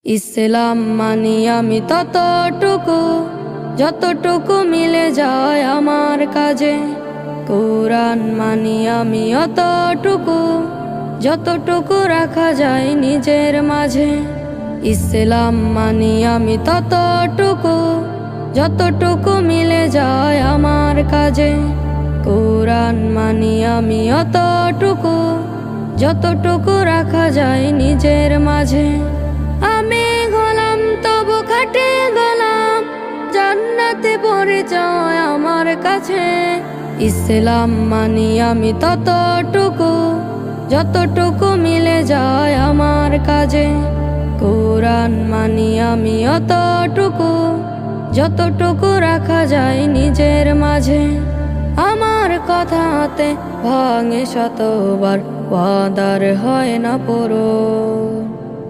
ইসলাম মানি আমি ততটুকু যতটুকু মিলে যায় আমার কাজে। কোরআন মানি আমি অতটুকু যতটুকু রাখা যায় নিজের মাঝে। ইসলাম মানি আমি ততটুকু যতটুকু মিলে যায় আমার কাজে। কোরআন মানি আমি অতটুকু যতটুকু রাখা যায় নিজের মাঝে। আমি গোলাম তবু খাটে গোলাম, জান্নাতে পরিচয় আমার কাছে। ইসলাম মানি আমি ততটুকু যতটুকু মিলে যায় আমার কাজে। কোরআন মানি আমি অতটুকু যতটুকু রাখা যায় নিজের মাঝে। আমার কথাতে ভাঙে শতবার, ওয়াদার হয় না পুরো।